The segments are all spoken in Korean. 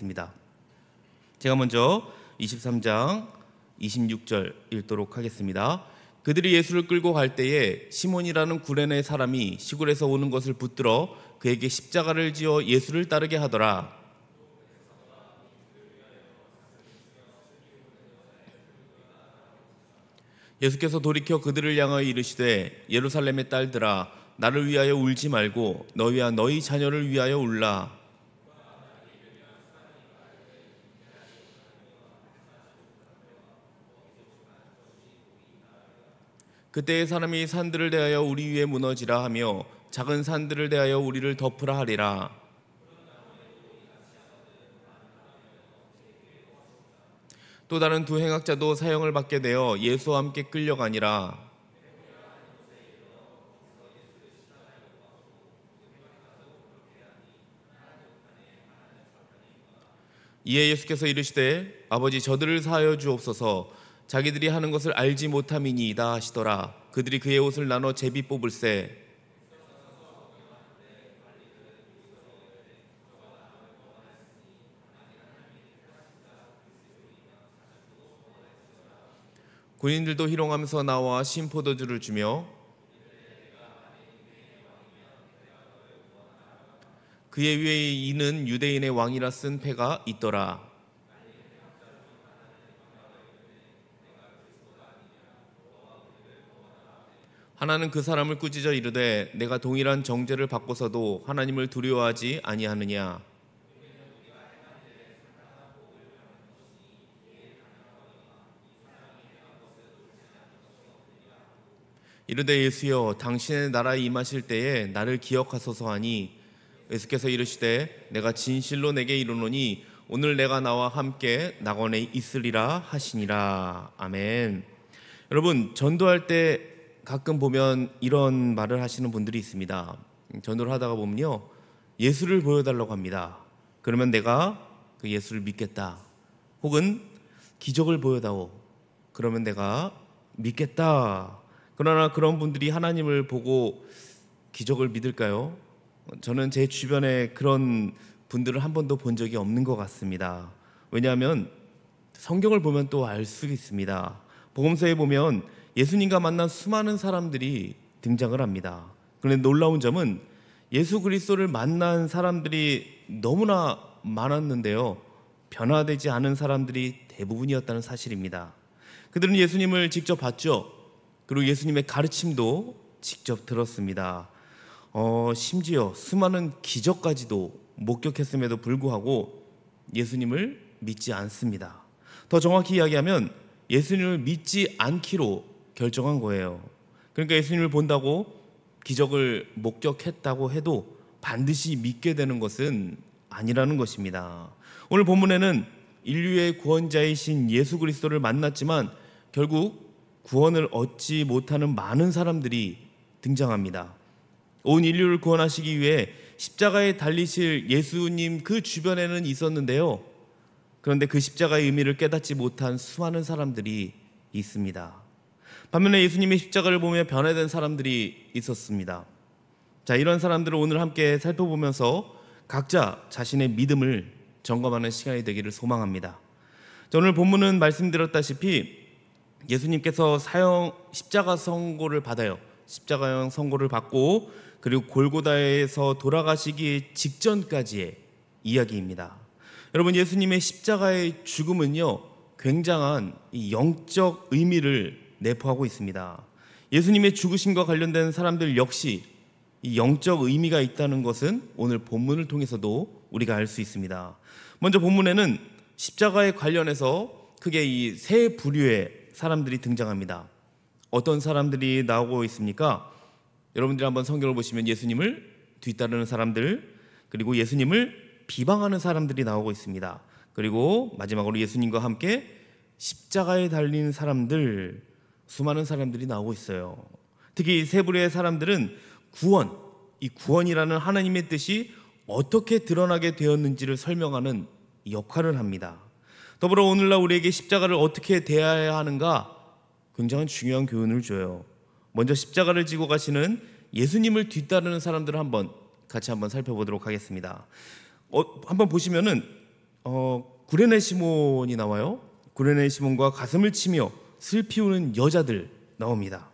하겠습니다. 제가 먼저 23장 26절 읽도록 하겠습니다. 그들이 예수를 끌고 갈 때에 시몬이라는 구레네 사람이 시골에서 오는 것을 붙들어 그에게 십자가를 지어 예수를 따르게 하더라. 예수께서 돌이켜 그들을 향하여 이르시되 예루살렘의 딸들아 나를 위하여 울지 말고 너희와 너희 자녀를 위하여 울라. 그때의 사람이 산들을 대하여 우리 위에 무너지라 하며 작은 산들을 대하여 우리를 덮으라 하리라. 또 다른 두 행악자도 사형을 받게 되어 예수와 함께 끌려가니라. 이에 예수께서 이르시되 아버지 저들을 사하여 주옵소서 자기들이 하는 것을 알지 못함이니이다 하시더라. 그들이 그의 옷을 나눠 제비 뽑을세. 군인들도 희롱하면서 나와 신포도주를 주며 그의 위에 이는 유대인의 왕이라 쓴 패가 있더라. 하나는 그 사람을 꾸짖어 이르되 내가 동일한 정죄를 받고서도 하나님을 두려워하지 아니하느냐. 이르되 예수여 당신의 나라에 임하실 때에 나를 기억하소서 하니 예수께서 이르시되 내가 진실로 내게 이르노니 오늘 내가 나와 함께 낙원에 있으리라 하시니라. 아멘. 여러분 전도할 때 가끔 보면 이런 말을 하시는 분들이 있습니다. 전도를 하다가 보면요 예수를 보여달라고 합니다. 그러면 내가 그 예수를 믿겠다. 혹은 기적을 보여다오. 그러면 내가 믿겠다. 그러나 그런 분들이 하나님을 보고 기적을 믿을까요? 저는 제 주변에 그런 분들을 한 번도 본 적이 없는 것 같습니다. 왜냐하면 성경을 보면 또 알 수 있습니다. 복음서에 보면 예수님과 만난 수많은 사람들이 등장을 합니다. 그런데 놀라운 점은 예수 그리스도를 만난 사람들이 너무나 많았는데요 변화되지 않은 사람들이 대부분이었다는 사실입니다. 그들은 예수님을 직접 봤죠. 그리고 예수님의 가르침도 직접 들었습니다. 심지어 수많은 기적까지도 목격했음에도 불구하고 예수님을 믿지 않습니다. 더 정확히 이야기하면 예수님을 믿지 않기로 결정한 거예요. 그러니까 예수님을 본다고 기적을 목격했다고 해도 반드시 믿게 되는 것은 아니라는 것입니다. 오늘 본문에는 인류의 구원자이신 예수 그리스도를 만났지만 결국 구원을 얻지 못하는 많은 사람들이 등장합니다. 온 인류를 구원하시기 위해 십자가에 달리실 예수님 그 주변에는 있었는데요 그런데 그 십자가의 의미를 깨닫지 못한 수많은 사람들이 있습니다. 반면에 예수님의 십자가를 보며 변화된 사람들이 있었습니다. 자, 이런 사람들을 오늘 함께 살펴보면서 각자 자신의 믿음을 점검하는 시간이 되기를 소망합니다. 자, 오늘 본문은 말씀드렸다시피 예수님께서 십자가 선고를 받아요. 십자가형 선고를 받고 그리고 골고다에서 돌아가시기 직전까지의 이야기입니다. 여러분 예수님의 십자가의 죽음은요 굉장한 영적 의미를 내포하고 있습니다. 예수님의 죽으심과 관련된 사람들 역시 이 영적 의미가 있다는 것은 오늘 본문을 통해서도 우리가 알 수 있습니다. 먼저 본문에는 십자가에 관련해서 크게 이 세 부류의 사람들이 등장합니다. 어떤 사람들이 나오고 있습니까? 여러분들이 한번 성경을 보시면 예수님을 뒤따르는 사람들, 그리고 예수님을 비방하는 사람들이 나오고 있습니다. 그리고 마지막으로 예수님과 함께 십자가에 달린 사람들, 수많은 사람들이 나오고 있어요. 특히 이 세 부류의 사람들은 이 구원이라는 하나님의 뜻이 어떻게 드러나게 되었는지를 설명하는 역할을 합니다. 더불어 오늘날 우리에게 십자가를 어떻게 대해야 하는가 굉장히 중요한 교훈을 줘요. 먼저 십자가를 지고 가시는 예수님을 뒤따르는 사람들을 같이 한번 살펴보도록 하겠습니다. 한번 보시면은 구레네 시몬이 나와요. 구레네 시몬과 가슴을 치며 슬피 우는 여자들 나옵니다.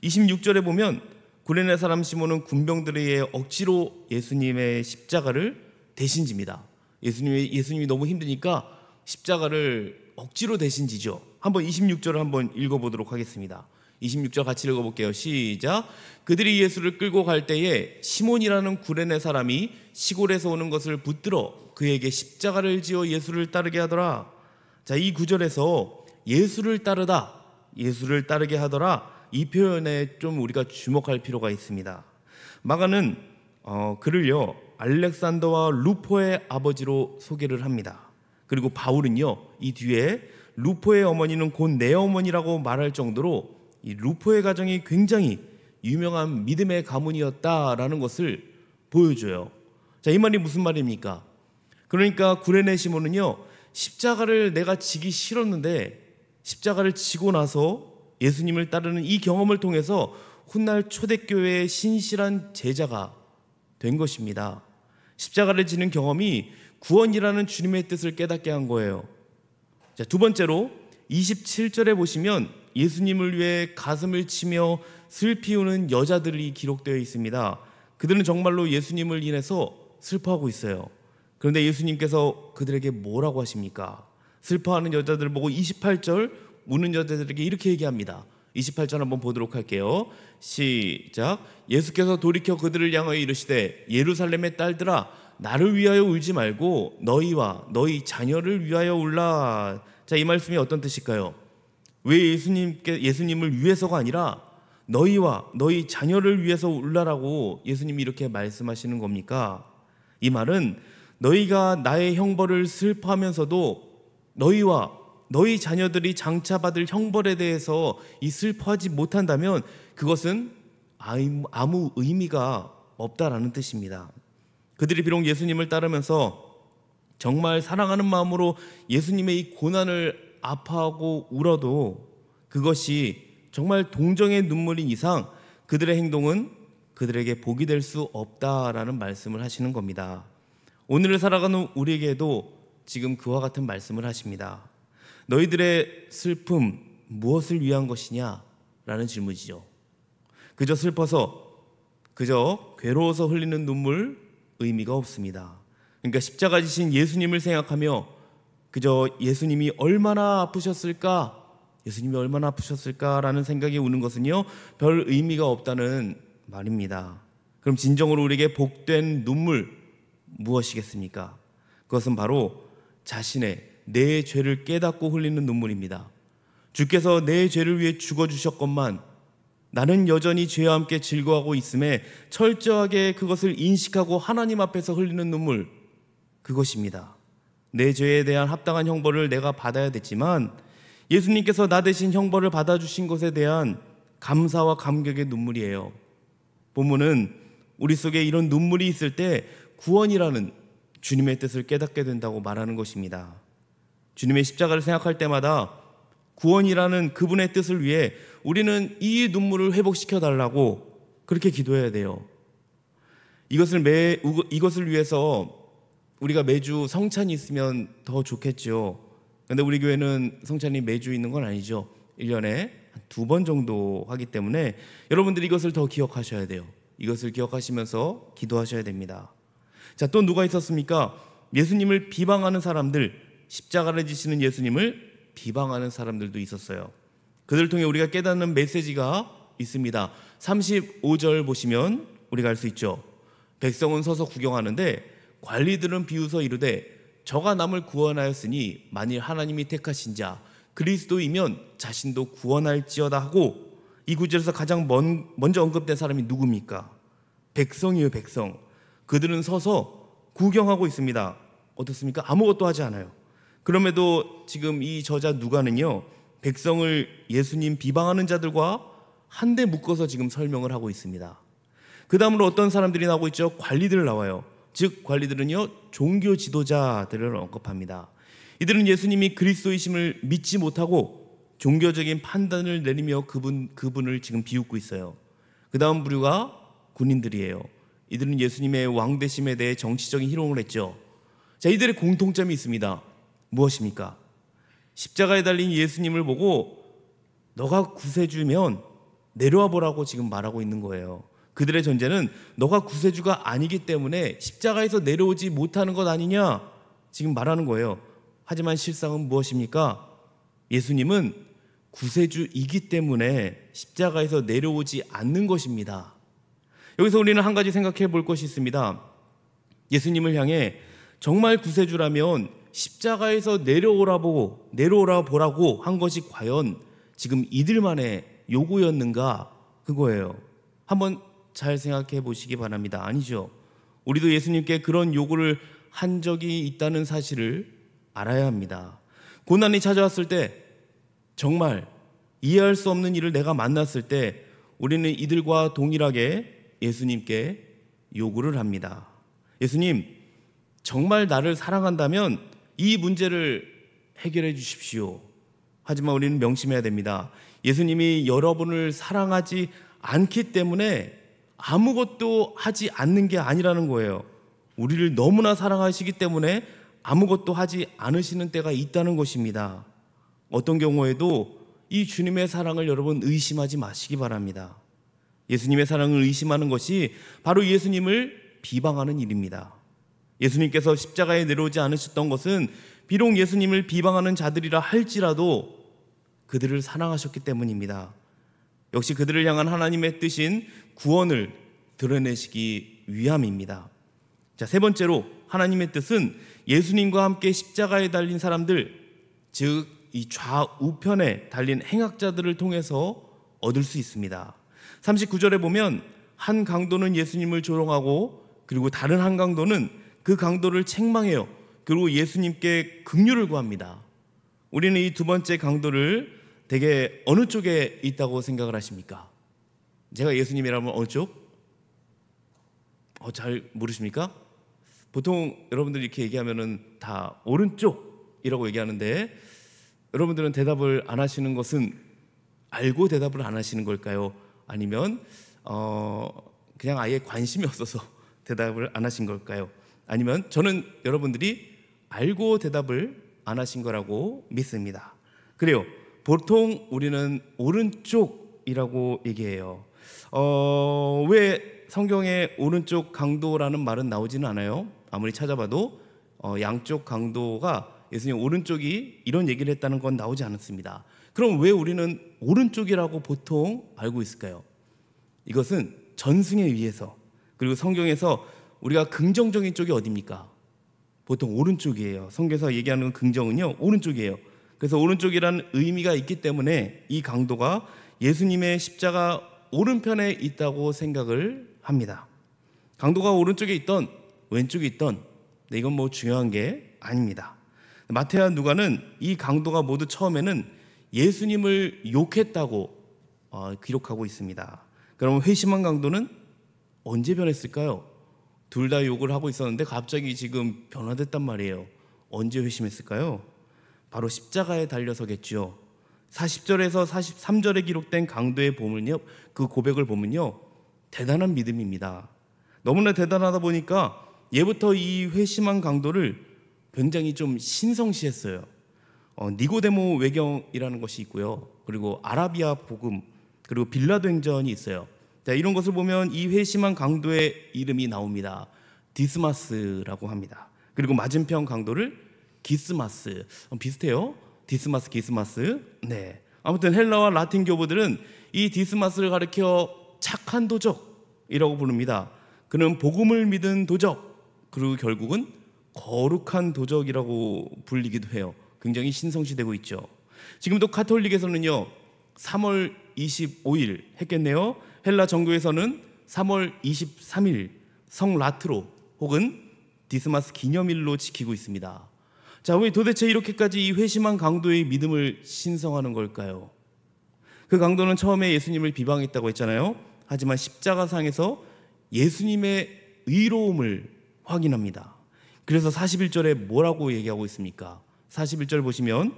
26절에 보면 구레네 사람 시몬은 군병들에 의해 억지로 예수님의 십자가를 대신 집니다. 예수님이 너무 힘드니까 십자가를 억지로 대신 지죠. 한번 26절을 한번 읽어보도록 하겠습니다. 26절 같이 읽어볼게요. 시작. 그들이 예수를 끌고 갈 때에 시몬이라는 구레네 사람이 시골에서 오는 것을 붙들어 그에게 십자가를 지어 예수를 따르게 하더라. 자, 이 구절에서 예수를 따르게 하더라, 이 표현에 좀 우리가 주목할 필요가 있습니다. 마가는 그를요 알렉산더와 루포의 아버지로 소개를 합니다. 그리고 바울은요 이 뒤에 루포의 어머니는 곧 내 어머니라고 말할 정도로 이 루포의 가정이 굉장히 유명한 믿음의 가문이었다라는 것을 보여줘요. 자, 이 말이 무슨 말입니까? 그러니까 구레네 시몬은요 십자가를 내가 지기 싫었는데 십자가를 지고 나서 예수님을 따르는 이 경험을 통해서 훗날 초대교회의 신실한 제자가 된 것입니다. 십자가를 지는 경험이 구원이라는 주님의 뜻을 깨닫게 한 거예요. 자, 두 번째로 27절에 보시면 예수님을 위해 가슴을 치며 슬피 우는 여자들이 기록되어 있습니다. 그들은 정말로 예수님을 인해서 슬퍼하고 있어요. 그런데 예수님께서 그들에게 뭐라고 하십니까? 슬퍼하는 여자들을 보고 28절 우는 여자들에게 이렇게 얘기합니다. 28절 한번 보도록 할게요. 시작. 예수께서 돌이켜 그들을 향하여 이르시되 예루살렘의 딸들아 나를 위하여 울지 말고 너희와 너희 자녀를 위하여 울라. 자, 이 말씀이 어떤 뜻일까요? 왜 예수님을 위해서가 아니라 너희와 너희 자녀를 위해서 울라라고 예수님이 이렇게 말씀하시는 겁니까? 이 말은 너희가 나의 형벌을 슬퍼하면서도 너희와 너희 자녀들이 장차 받을 형벌에 대해서 슬퍼하지 못한다면 그것은 아무 의미가 없다라는 뜻입니다. 그들이 비록 예수님을 따르면서 정말 사랑하는 마음으로 예수님의 이 고난을 아파하고 울어도 그것이 정말 동정의 눈물인 이상 그들의 행동은 그들에게 복이 될 수 없다라는 말씀을 하시는 겁니다. 오늘을 살아가는 우리에게도 지금 그와 같은 말씀을 하십니다. 너희들의 슬픔 무엇을 위한 것이냐? 라는 질문이죠. 그저 슬퍼서 그저 괴로워서 흘리는 눈물 의미가 없습니다. 그러니까 십자가 지신 예수님을 생각하며 그저 예수님이 얼마나 아프셨을까라는 생각이 우는 것은요 별 의미가 없다는 말입니다. 그럼 진정으로 우리에게 복된 눈물 무엇이겠습니까? 그것은 바로 내 죄를 깨닫고 흘리는 눈물입니다. 주께서 내 죄를 위해 죽어주셨건만 나는 여전히 죄와 함께 즐거워하고 있음에 철저하게 그것을 인식하고 하나님 앞에서 흘리는 눈물, 그것입니다. 내 죄에 대한 합당한 형벌을 내가 받아야 됐지만 예수님께서 나 대신 형벌을 받아주신 것에 대한 감사와 감격의 눈물이에요. 본문은 우리 속에 이런 눈물이 있을 때 구원이라는 주님의 뜻을 깨닫게 된다고 말하는 것입니다. 주님의 십자가를 생각할 때마다 구원이라는 그분의 뜻을 위해 우리는 이 눈물을 회복시켜 달라고 그렇게 기도해야 돼요. 이것을 위해서 우리가 매주 성찬이 있으면 더 좋겠죠. 그런데 우리 교회는 성찬이 매주 있는 건 아니죠. 1년에 2번 정도 하기 때문에 여러분들이 이것을 더 기억하셔야 돼요. 이것을 기억하시면서 기도하셔야 됩니다. 자, 또 누가 있었습니까? 예수님을 비방하는 사람들, 십자가를 지시는 예수님을 비방하는 사람들도 있었어요. 그들을 통해 우리가 깨닫는 메시지가 있습니다. 35절 보시면 우리가 알 수 있죠. 백성은 서서 구경하는데 관리들은 비웃어 이르되 저가 남을 구원하였으니 만일 하나님이 택하신 자 그리스도이면 자신도 구원할지어다 하고, 이 구절에서 가장 먼저 언급된 사람이 누굽니까? 백성이에요. 백성. 그들은 서서 구경하고 있습니다. 어떻습니까? 아무것도 하지 않아요. 그럼에도 지금 이 저자 누가는요 백성을 예수님 비방하는 자들과 한데 묶어서 지금 설명을 하고 있습니다. 그 다음으로 어떤 사람들이 나오고 있죠? 관리들 나와요. 즉 관리들은요 종교 지도자들을 언급합니다. 이들은 예수님이 그리스도이심을 믿지 못하고 종교적인 판단을 내리며 그분을 지금 비웃고 있어요. 그 다음 부류가 군인들이에요. 이들은 예수님의 왕되심에 대해 정치적인 희롱을 했죠. 자, 이들의 공통점이 있습니다. 무엇입니까? 십자가에 달린 예수님을 보고 너가 구세주면 내려와 보라고 지금 말하고 있는 거예요. 그들의 전제는 너가 구세주가 아니기 때문에 십자가에서 내려오지 못하는 것 아니냐 지금 말하는 거예요. 하지만 실상은 무엇입니까? 예수님은 구세주이기 때문에 십자가에서 내려오지 않는 것입니다. 여기서 우리는 한 가지 생각해 볼 것이 있습니다. 예수님을 향해 정말 구세주라면 십자가에서 내려오라 보라고 한 것이 과연 지금 이들만의 요구였는가? 그거예요. 한번 잘 생각해 보시기 바랍니다. 아니죠. 우리도 예수님께 그런 요구를 한 적이 있다는 사실을 알아야 합니다. 고난이 찾아왔을 때, 정말 이해할 수 없는 일을 내가 만났을 때 우리는 이들과 동일하게 예수님께 요구를 합니다. 예수님, 정말 나를 사랑한다면 이 문제를 해결해 주십시오. 하지만 우리는 명심해야 됩니다. 예수님이 여러분을 사랑하지 않기 때문에 아무것도 하지 않는 게 아니라는 거예요. 우리를 너무나 사랑하시기 때문에 아무것도 하지 않으시는 때가 있다는 것입니다. 어떤 경우에도 이 주님의 사랑을 여러분 의심하지 마시기 바랍니다. 예수님의 사랑을 의심하는 것이 바로 예수님을 비방하는 일입니다. 예수님께서 십자가에 내려오지 않으셨던 것은 비록 예수님을 비방하는 자들이라 할지라도 그들을 사랑하셨기 때문입니다. 역시 그들을 향한 하나님의 뜻인 구원을 드러내시기 위함입니다. 자, 세 번째로 하나님의 뜻은 예수님과 함께 십자가에 달린 사람들, 즉 이 좌우편에 달린 행악자들을 통해서 얻을 수 있습니다. 39절에 보면 한 강도는 예수님을 조롱하고 그리고 다른 한 강도는 그 강도를 책망해요. 그리고 예수님께 긍휼을 구합니다. 우리는 이 두 번째 강도를 대개 어느 쪽에 있다고 생각을 하십니까? 제가 예수님이라면 어느 쪽? 잘 모르십니까? 보통 여러분들이 이렇게 얘기하면은 다 오른쪽이라고 얘기하는데 여러분들은 대답을 안 하시는 것은 알고 대답을 안 하시는 걸까요? 아니면 그냥 아예 관심이 없어서 대답을 안 하신 걸까요? 아니면 저는 여러분들이 알고 대답을 안 하신 거라고 믿습니다. 그래요. 보통 우리는 오른쪽이라고 얘기해요. 왜 성경에 오른쪽 강도라는 말은 나오지는 않아요. 아무리 찾아봐도 양쪽 강도가 예수님 오른쪽이 이런 얘기를 했다는 건 나오지 않았습니다. 그럼 왜 우리는 오른쪽이라고 보통 알고 있을까요? 이것은 전승에 의해서, 그리고 성경에서 우리가 긍정적인 쪽이 어디입니까? 보통 오른쪽이에요. 성경에서 얘기하는 긍정은요, 오른쪽이에요. 그래서 오른쪽이라는 의미가 있기 때문에 이 강도가 예수님의 십자가 오른편에 있다고 생각을 합니다. 강도가 오른쪽에 있던 왼쪽에 있던 이건 뭐 중요한 게 아닙니다. 마태와 누가는 이 강도가 모두 처음에는 예수님을 욕했다고 기록하고 있습니다. 그럼 회심한 강도는 언제 변했을까요? 둘 다 욕을 하고 있었는데 갑자기 지금 변화됐단 말이에요. 언제 회심했을까요? 바로 십자가에 달려서겠죠. 40절에서 43절에 기록된 강도의 그 고백을 보면요, 대단한 믿음입니다. 너무나 대단하다 보니까 예부터 이 회심한 강도를 굉장히 좀 신성시했어요. 니고데모 외경이라는 것이 있고요. 그리고 아라비아 복음, 그리고 빌라도 행전이 있어요. 자, 이런 것을 보면 이 회심한 강도의 이름이 나옵니다. 디스마스라고 합니다. 그리고 맞은편 강도를 기스마스, 비슷해요. 디스마스, 기스마스. 네. 아무튼 헬라와 라틴 교보들은 이 디스마스를 가리켜 착한 도적이라고 부릅니다. 그는 복음을 믿은 도적, 그리고 결국은 거룩한 도적이라고 불리기도 해요. 굉장히 신성시되고 있죠. 지금도 카톨릭에서는요, 3월 25일 했겠네요. 헬라 정교에서는 3월 23일 성라트로 혹은 디스마스 기념일로 지키고 있습니다. 자, 왜 도대체 이렇게까지 이 회심한 강도의 믿음을 신성하는 걸까요? 그 강도는 처음에 예수님을 비방했다고 했잖아요. 하지만 십자가상에서 예수님의 의로움을 확인합니다. 그래서 41절에 뭐라고 얘기하고 있습니까? 41절 보시면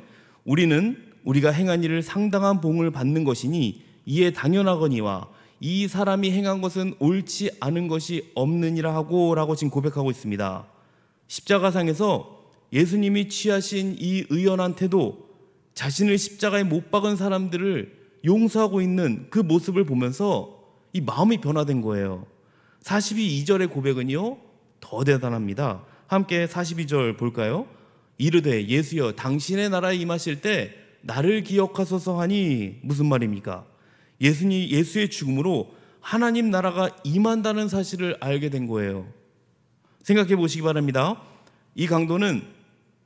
우리가 행한 일을 상당한 봉을 받는 것이니 이에 당연하거니와 이 사람이 행한 것은 옳지 않은 것이 없느니라 하고 라고 지금 고백하고 있습니다. 십자가상에서 예수님이 취하신 이 의연한 태도, 자신을 십자가에 못 박은 사람들을 용서하고 있는 그 모습을 보면서 이 마음이 변화된 거예요. 42절의 고백은요, 더 대단합니다. 함께 42절 볼까요? 이르되 예수여 당신의 나라에 임하실 때 나를 기억하소서 하니 무슨 말입니까? 예수의 죽음으로 하나님 나라가 임한다는 사실을 알게 된 거예요. 생각해 보시기 바랍니다. 이 강도는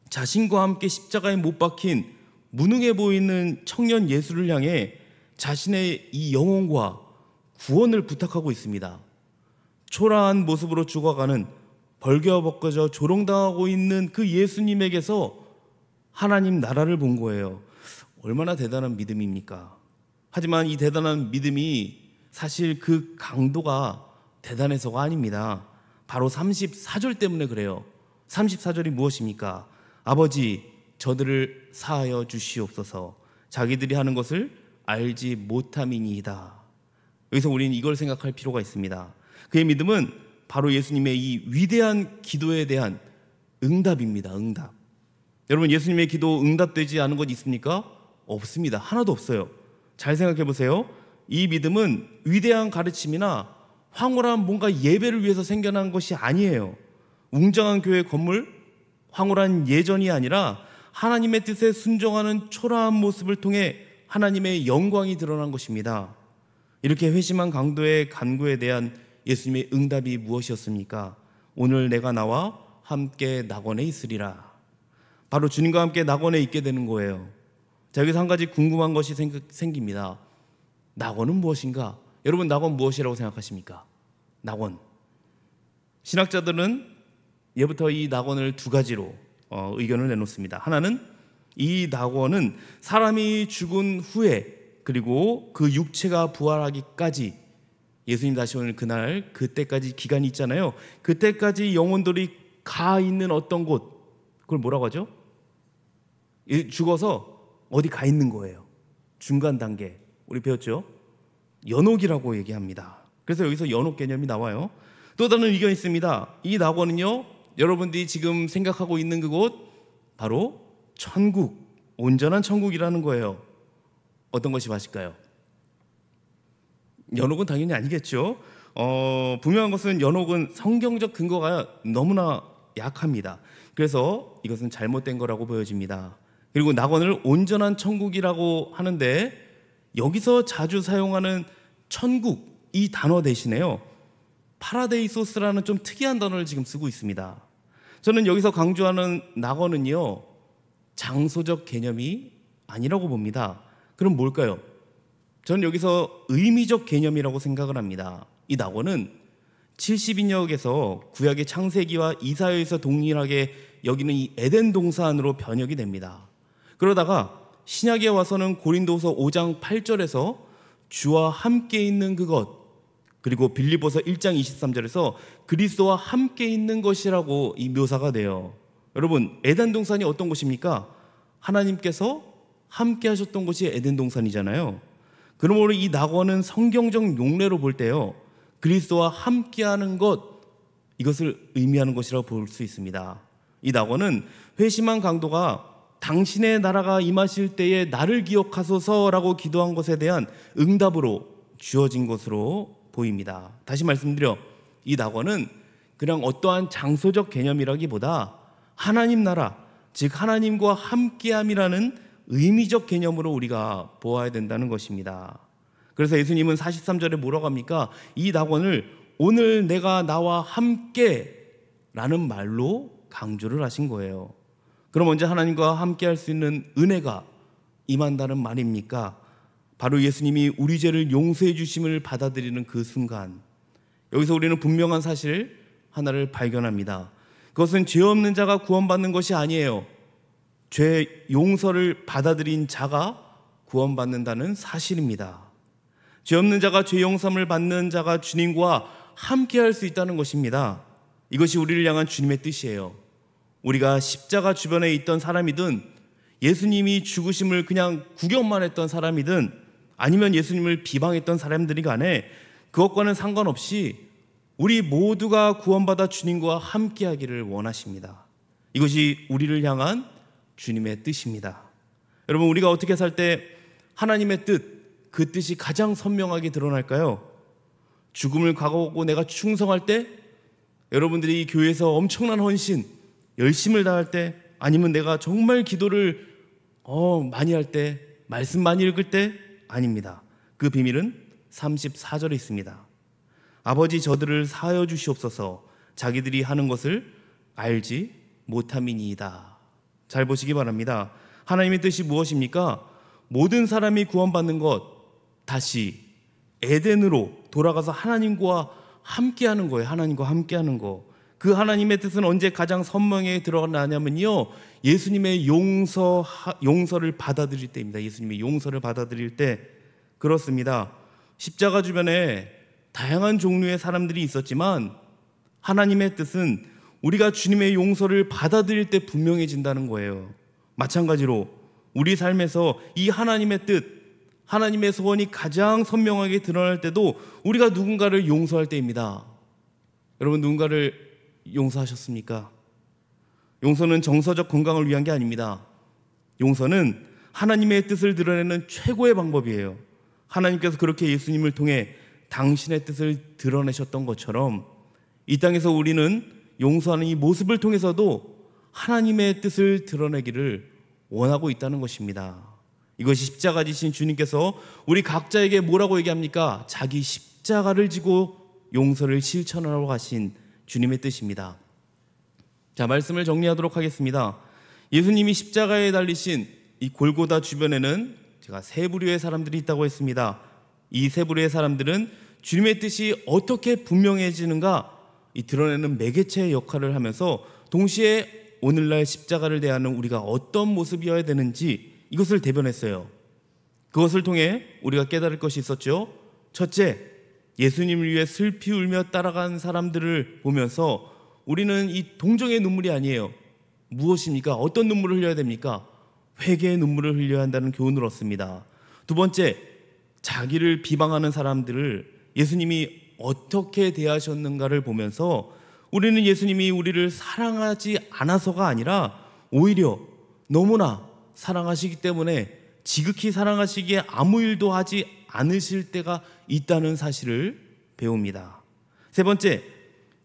자신과 함께 십자가에 못 박힌 무능해 보이는 청년 예수를 향해 자신의 이 영혼과 구원을 부탁하고 있습니다. 초라한 모습으로 죽어가는, 벌겨벗겨져 조롱당하고 있는 그 예수님에게서 하나님 나라를 본 거예요. 얼마나 대단한 믿음입니까? 하지만 이 대단한 믿음이 사실 그 강도가 대단해서가 아닙니다. 바로 34절 때문에 그래요. 34절이 무엇입니까? 아버지, 저들을 사하여 주시옵소서. 자기들이 하는 것을 알지 못함이니이다. 여기서 우리는 이걸 생각할 필요가 있습니다. 그의 믿음은 바로 예수님의 이 위대한 기도에 대한 응답입니다. 응답. 여러분, 예수님의 기도 응답되지 않은 것 있습니까? 없습니다. 하나도 없어요. 잘 생각해 보세요. 이 믿음은 위대한 가르침이나 황홀한 뭔가 예배를 위해서 생겨난 것이 아니에요. 웅장한 교회 건물, 황홀한 예전이 아니라 하나님의 뜻에 순종하는 초라한 모습을 통해 하나님의 영광이 드러난 것입니다. 이렇게 회심한 강도의 간구에 대한 예수님의 응답이 무엇이었습니까? 오늘 내가 나와 함께 낙원에 있으리라. 바로 주님과 함께 낙원에 있게 되는 거예요. 자, 여기서 한 가지 궁금한 것이 생깁니다. 낙원은 무엇인가? 여러분, 낙원 무엇이라고 생각하십니까? 낙원. 신학자들은 예부터 이 낙원을 두 가지로 의견을 내놓습니다. 하나는 이 낙원은 사람이 죽은 후에 그리고 그 육체가 부활하기까지, 예수님 다시 오는 그날, 그때까지 기간이 있잖아요. 그때까지 영혼들이 가 있는 어떤 곳, 그걸 뭐라고 하죠? 죽어서 어디 가 있는 거예요. 중간 단계, 우리 배웠죠? 연옥이라고 얘기합니다. 그래서 여기서 연옥 개념이 나와요. 또 다른 의견이 있습니다. 이 낙원은요, 여러분들이 지금 생각하고 있는 그곳, 바로 천국, 온전한 천국이라는 거예요. 어떤 것이 맞을까요? 연옥은 당연히 아니겠죠. 분명한 것은 연옥은 성경적 근거가 너무나 약합니다. 그래서 이것은 잘못된 거라고 보여집니다. 그리고 낙원을 온전한 천국이라고 하는데, 여기서 자주 사용하는 천국, 이 단어 대신에요, 파라데이소스라는 좀 특이한 단어를 지금 쓰고 있습니다. 저는 여기서 강조하는 낙원은요, 장소적 개념이 아니라고 봅니다. 그럼 뭘까요? 저는 여기서 의미적 개념이라고 생각을 합니다. 이 낙원은 70인역에서 구약의 창세기와 이사야에서 동일하게 여기는 이 에덴 동산으로 번역이 됩니다. 그러다가 신약에 와서는 고린도서 5장 8절에서 주와 함께 있는 그것, 그리고 빌립보서 1장 23절에서 그리스도와 함께 있는 것이라고 이 묘사가 돼요. 여러분, 에덴 동산이 어떤 곳입니까? 하나님께서 함께 하셨던 곳이 에덴 동산이잖아요. 그러므로 이 낙원은 성경적 용례로 볼 때요, 그리스도와 함께하는 것, 이것을 의미하는 것이라고 볼 수 있습니다. 이 낙원은 회심한 강도가 당신의 나라가 임하실 때에 나를 기억하소서라고 기도한 것에 대한 응답으로 주어진 것으로 보입니다. 다시 말씀드려, 이 낙원은 그냥 어떠한 장소적 개념이라기보다 하나님 나라, 즉 하나님과 함께함이라는 의미적 개념으로 우리가 보아야 된다는 것입니다. 그래서 예수님은 43절에 뭐라고 합니까? 이 낙원을 오늘 내가 나와 함께 라는 말로 강조를 하신 거예요. 그럼 언제 하나님과 함께 할 수 있는 은혜가 임한다는 말입니까? 바로 예수님이 우리 죄를 용서해 주심을 받아들이는 그 순간, 여기서 우리는 분명한 사실 하나를 발견합니다. 그것은 죄 없는 자가 구원받는 것이 아니에요. 죄 용서를 받아들인 자가 구원받는다는 사실입니다. 죄 없는 자가 죄 용서를 받는 자가 주님과 함께 할 수 있다는 것입니다. 이것이 우리를 향한 주님의 뜻이에요. 우리가 십자가 주변에 있던 사람이든, 예수님이 죽으심을 그냥 구경만 했던 사람이든, 아니면 예수님을 비방했던 사람들이 간에 그것과는 상관없이 우리 모두가 구원받아 주님과 함께하기를 원하십니다. 이것이 우리를 향한 주님의 뜻입니다. 여러분, 우리가 어떻게 살 때 하나님의 뜻, 그 뜻이 가장 선명하게 드러날까요? 죽음을 각오하고 내가 충성할 때, 여러분들이 이 교회에서 엄청난 헌신, 열심을 다할 때, 아니면 내가 정말 기도를 많이 할 때, 말씀 많이 읽을 때? 아닙니다. 그 비밀은 34절에 있습니다. 아버지, 저들을 사하여 주시옵소서. 자기들이 하는 것을 알지 못함이니이다. 잘 보시기 바랍니다. 하나님의 뜻이 무엇입니까? 모든 사람이 구원받는 것, 다시 에덴으로 돌아가서 하나님과 함께하는 거예요. 하나님과 함께하는 거. 그 하나님의 뜻은 언제 가장 선명하게 드러나냐면요, 예수님의 용서를 받아들일 때입니다. 예수님의 용서를 받아들일 때. 그렇습니다. 십자가 주변에 다양한 종류의 사람들이 있었지만 하나님의 뜻은 우리가 주님의 용서를 받아들일 때 분명해진다는 거예요. 마찬가지로 우리 삶에서 이 하나님의 뜻, 하나님의 소원이 가장 선명하게 드러날 때도 우리가 누군가를 용서할 때입니다. 여러분, 누군가를 용서하셨습니까? 용서는 정서적 건강을 위한 게 아닙니다. 용서는 하나님의 뜻을 드러내는 최고의 방법이에요. 하나님께서 그렇게 예수님을 통해 당신의 뜻을 드러내셨던 것처럼 이 땅에서 우리는 용서하는 이 모습을 통해서도 하나님의 뜻을 드러내기를 원하고 있다는 것입니다. 이것이 십자가 지신 주님께서 우리 각자에게 뭐라고 얘기합니까? 자기 십자가를 지고 용서를 실천하라고 하신 주님의 뜻입니다. 자, 말씀을 정리하도록 하겠습니다. 예수님이 십자가에 달리신 이 골고다 주변에는 제가 세 부류의 사람들이 있다고 했습니다. 이 세 부류의 사람들은 주님의 뜻이 어떻게 분명해지는가 이 드러내는 매개체의 역할을 하면서 동시에 오늘날 십자가를 대하는 우리가 어떤 모습이어야 되는지 이것을 대변했어요. 그것을 통해 우리가 깨달을 것이 있었죠. 첫째, 예수님을 위해 슬피 울며 따라간 사람들을 보면서 우리는 이 동정의 눈물이 아니에요. 무엇입니까? 어떤 눈물을 흘려야 됩니까? 회개의 눈물을 흘려야 한다는 교훈을 얻습니다. 두 번째, 자기를 비방하는 사람들을 예수님이 어떻게 대하셨는가를 보면서 우리는 예수님이 우리를 사랑하지 않아서가 아니라 오히려 너무나 사랑하시기 때문에 지극히 사랑하시기에 아무 일도 하지 않으실 때가 있다는 사실을 배웁니다. 세 번째,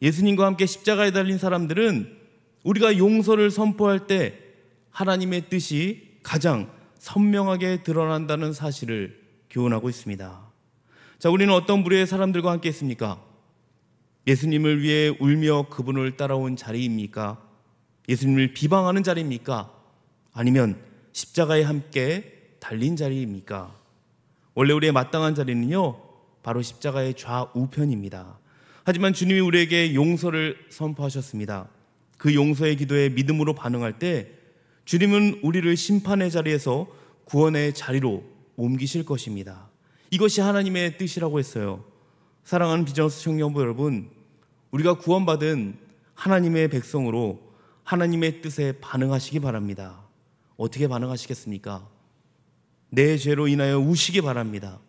예수님과 함께 십자가에 달린 사람들은 우리가 용서를 선포할 때 하나님의 뜻이 가장 선명하게 드러난다는 사실을 교훈하고 있습니다. 자, 우리는 어떤 부류의 사람들과 함께 했습니까? 예수님을 위해 울며 그분을 따라온 자리입니까? 예수님을 비방하는 자리입니까? 아니면 십자가에 함께 달린 자리입니까? 원래 우리의 마땅한 자리는요, 바로 십자가의 좌우편입니다. 하지만 주님이 우리에게 용서를 선포하셨습니다. 그 용서의 기도에 믿음으로 반응할 때 주님은 우리를 심판의 자리에서 구원의 자리로 옮기실 것입니다. 이것이 하나님의 뜻이라고 했어요. 사랑하는 비전스 청년부 여러분, 우리가 구원받은 하나님의 백성으로 하나님의 뜻에 반응하시기 바랍니다. 어떻게 반응하시겠습니까? 내 죄로 인하여 우시기 바랍니다.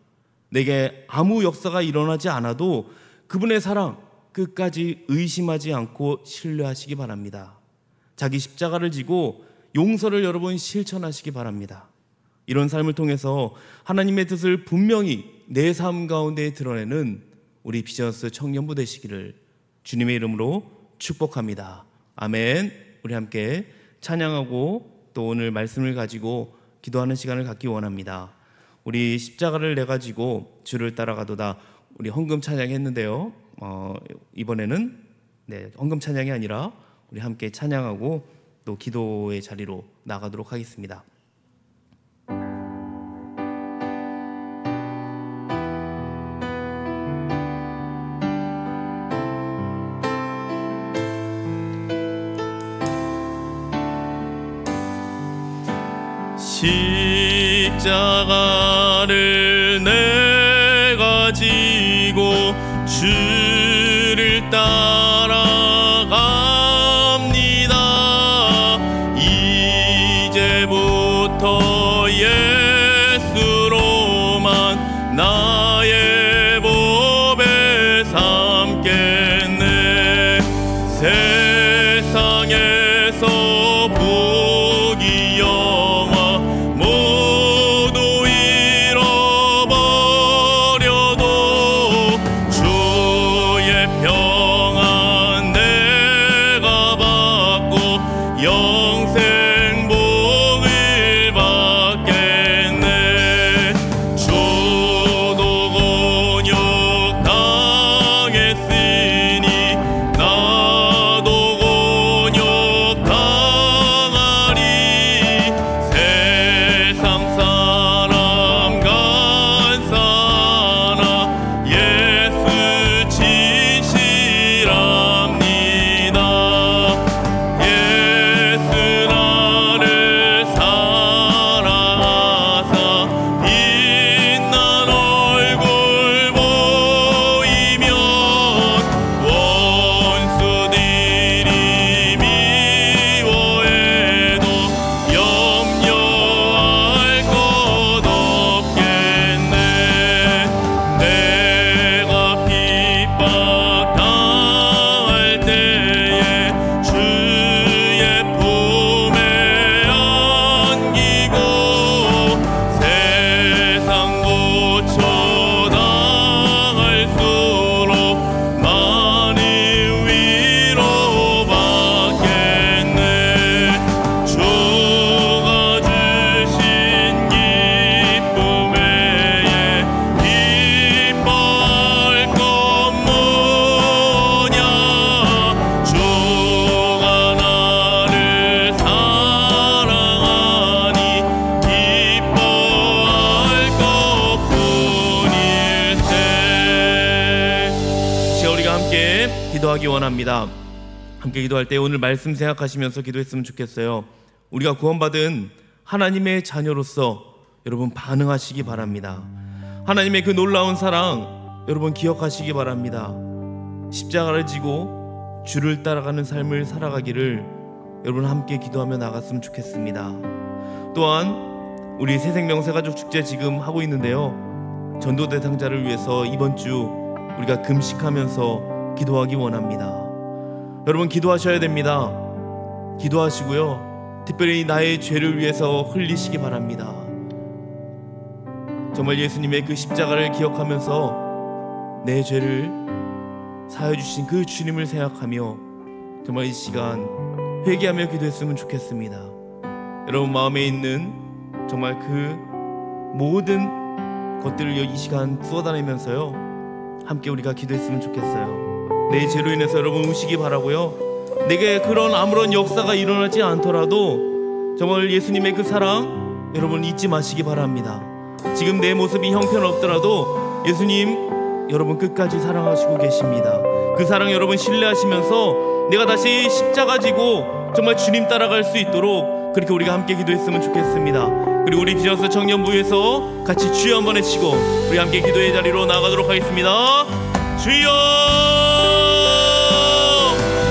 내게 아무 역사가 일어나지 않아도 그분의 사랑 끝까지 의심하지 않고 신뢰하시기 바랍니다. 자기 십자가를 지고 용서를 여러분 실천하시기 바랍니다. 이런 삶을 통해서 하나님의 뜻을 분명히 내 삶 가운데 드러내는 우리 비전스 청년부 되시기를 주님의 이름으로 축복합니다. 아멘. 우리 함께 찬양하고 또 오늘 말씀을 가지고 기도하는 시간을 갖기 원합니다. 우리 십자가를 내가지고 주를 따라가도다, 우리 헌금 찬양했는데요. 이번에는 헌금 찬양이 아니라 우리 함께 찬양하고 또 기도의 자리로 나가도록 하겠습니다. 십자가를 내가 지고 주를 따라갑니다. 이제부터 예수로만 나의 법에 삼겠습니다. 기도하기 원합니다. 함께 기도할 때 오늘 말씀 생각하시면서 기도했으면 좋겠어요. 우리가 구원받은 하나님의 자녀로서 여러분 반응하시기 바랍니다. 하나님의 그 놀라운 사랑 여러분 기억하시기 바랍니다. 십자가를 지고 주를 따라가는 삶을 살아가기를 여러분 함께 기도하며 나갔으면 좋겠습니다. 또한 우리 새생명새가족 축제 지금 하고 있는데요, 전도 대상자를 위해서 이번 주 우리가 금식하면서 기도하기 원합니다. 여러분 기도하셔야 됩니다. 기도하시고요, 특별히 나의 죄를 위해서 흘리시기 바랍니다. 정말 예수님의 그 십자가를 기억하면서 내 죄를 사하여 주신 그 주님을 생각하며 정말 이 시간 회개하며 기도했으면 좋겠습니다. 여러분 마음에 있는 정말 그 모든 것들을 이 시간 쏟아내면서요 함께 우리가 기도했으면 좋겠어요. 내 죄로 인해서 여러분 우시기 바라고요, 내게 그런 아무런 역사가 일어나지 않더라도 정말 예수님의 그 사랑 여러분 잊지 마시기 바랍니다. 지금 내 모습이 형편없더라도 예수님 여러분 끝까지 사랑하시고 계십니다. 그 사랑 여러분 신뢰하시면서 내가 다시 십자가 지고 정말 주님 따라갈 수 있도록 그렇게 우리가 함께 기도했으면 좋겠습니다. 그리고 우리 비전스 청년부에서 같이 주여 한번 외치고 우리 함께 기도의 자리로 나가도록 하겠습니다. 주여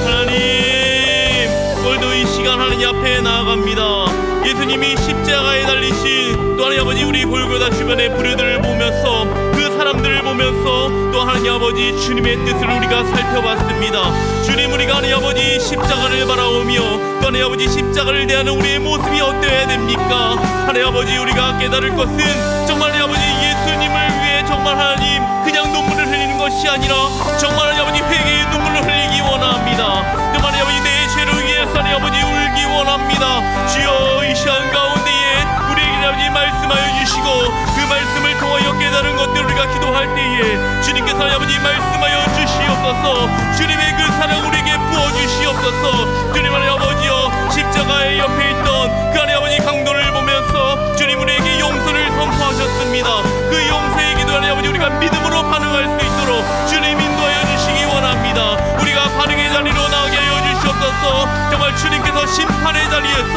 하나님, 오늘도 이 시간 하나님 앞에 나아갑니다. 예수님이 십자가에 달리신 또 하나님 아버지 우리 골고다 주변의 불효들을 보면서 그 사람들을 보면서 또 하나님 아버지 주님의 뜻을 우리가 살펴봤습니다. 주님, 우리가 하나님 아버지 십자가를 바라오며 또 하나님 아버지 십자가를 대하는 우리의 모습이 어때야 됩니까? 하나님 아버지 우리가 깨달을 것은 정말 하나님 아버지 예수님을 위해 정말 하나님 그냥 눈물을 흘리는 것이 아니라 정말 하나님 아버지 회개의 눈물을 흘리기 원합니다. 정말 하나님 아버지 내 죄를 위해서 하나님 아버지 울기 원합니다. 주여 이 시간 가운데에 우리에게 아버지 말씀하여 주시고 그 말씀을 통하여 깨달은 것들 우리가 기도할 때에 주님께서 아버지 말씀하여 주시옵소서. 주님의 그 사랑 우리에게 부어주시옵소서. 주님 하나님 아버지여, 십자가의 옆에 있던 그 하나님 아버지 강도를 보면서 주님 우리에게 용서를 선포하셨습니다. 그 용서의 기도 하나님 아버지 우리가 믿음으로 반응할 수 있도록 주님 인도하여 주시기 원합니다. 우리가 반응의 자리로 나가게 하여 주시옵소서. 정말 주님께서 심판의 자리에서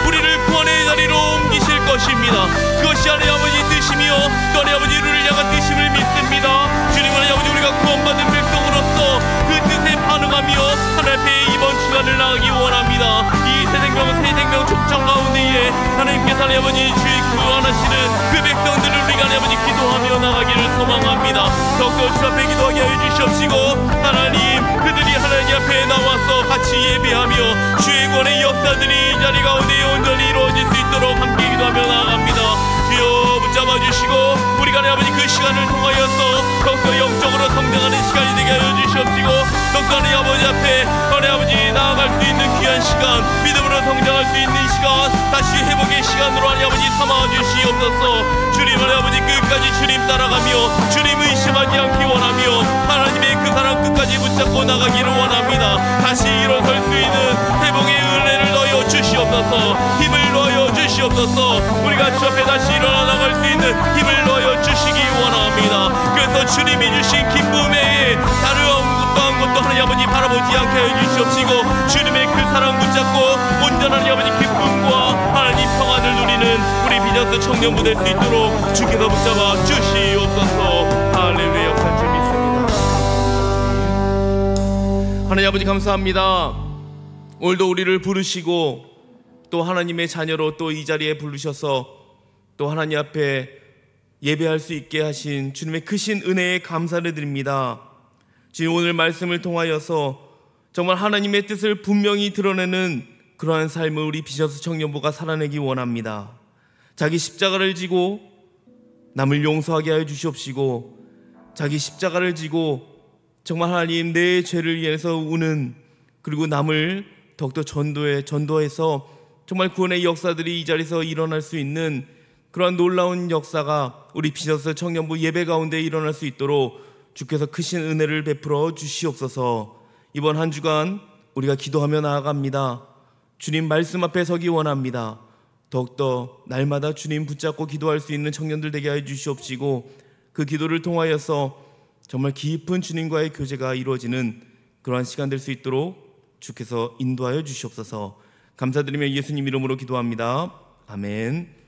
우리를 구원의 자리로 옮기실 것입니다. 그것이 하나님 아버지 뜻이며 또 하나님 아버지를 향한 뜻임을 믿습니다. 주님 하나님 아버지 우리가 구원받은 백성으로서 그 뜻에 반응하며 하나님 앞에 이번 주간을 나가기 원합니다. 이 새생명 족장 가운데에 하나님께서 하나님 아버지 주의 구원하시는 그 백성들을 우리가 하나님 아버지 기도하며 나가기를 소망합니다. 더욱더 주 앞에 기도하게 하여 주시옵시고 하나님 그들이 하나님 앞에 나와서 같이 예배하며 주의 구원의 역사들이 이 자리 가운데 온전히 이루어질 수 있도록 함께 기도하며 나아갑니다. 주여 붙잡아 주시고 우리가 하나님 아버지 그 시간을 통하여서 더욱더 영적으로 성장하는 시간이 되게 하여 주시옵시고 더욱더 하나님 아버지 앞에 하나님 아버지 나아갈 수 있는 귀한 시간, 믿음으로 성장할 수 있는 시간, 다시 회복의 시간으로 하나님 아버지 삼아 주시옵소서. 주님 하나님 아버지 끝까지 주님 따라가며 주님 의심하지 않기 원하며 하나님의 그 사랑 끝까지 붙잡고 나가기를 원합니다. 다시 일어설 수 있는 회복의 은혜를 넣어 주시옵소서. 힘을 넣어 주시옵소서. 우리가 주 앞에 다시 일어나 나갈 수 있는 힘을 넣어 주시기 원합니다. 그래서 주님이 주신 기쁨에 다른 것도 하나님 아버지 바라보지 않게 해주시옵시고 주님의 그 사랑 붙잡고 온전한 하나님 아버지 기쁨과 하나님 평안을 누리는 우리 비전스 청년부 될 수 있도록 주께서 붙잡아 주시옵소서. 할렐루야. 역사할 줄 믿습니다. 하나님 아버지 감사합니다. 오늘도 우리를 부르시고 또 하나님의 자녀로 또 이 자리에 부르셔서 또 하나님 앞에 예배할 수 있게 하신 주님의 크신 은혜에 감사를 드립니다. 주님 오늘 말씀을 통하여서 정말 하나님의 뜻을 분명히 드러내는 그러한 삶을 우리 비전스 청년부가 살아내기 원합니다. 자기 십자가를 지고 남을 용서하게 하여 주시옵시고 자기 십자가를 지고 정말 하나님 내 죄를 위해서 우는 그리고 남을 더욱더 전도해서 정말 구원의 역사들이 이 자리에서 일어날 수 있는 그러한 놀라운 역사가 우리 비전스 청년부 예배 가운데 일어날 수 있도록 주께서 크신 은혜를 베풀어 주시옵소서. 이번 한 주간 우리가 기도하며 나아갑니다. 주님 말씀 앞에 서기 원합니다. 더욱더 날마다 주님 붙잡고 기도할 수 있는 청년들 되게 하여 주시옵시고 그 기도를 통하여서 정말 깊은 주님과의 교제가 이루어지는 그러한 시간 될 수 있도록 주께서 인도하여 주시옵소서. 감사드리며 예수님 이름으로 기도합니다. 아멘.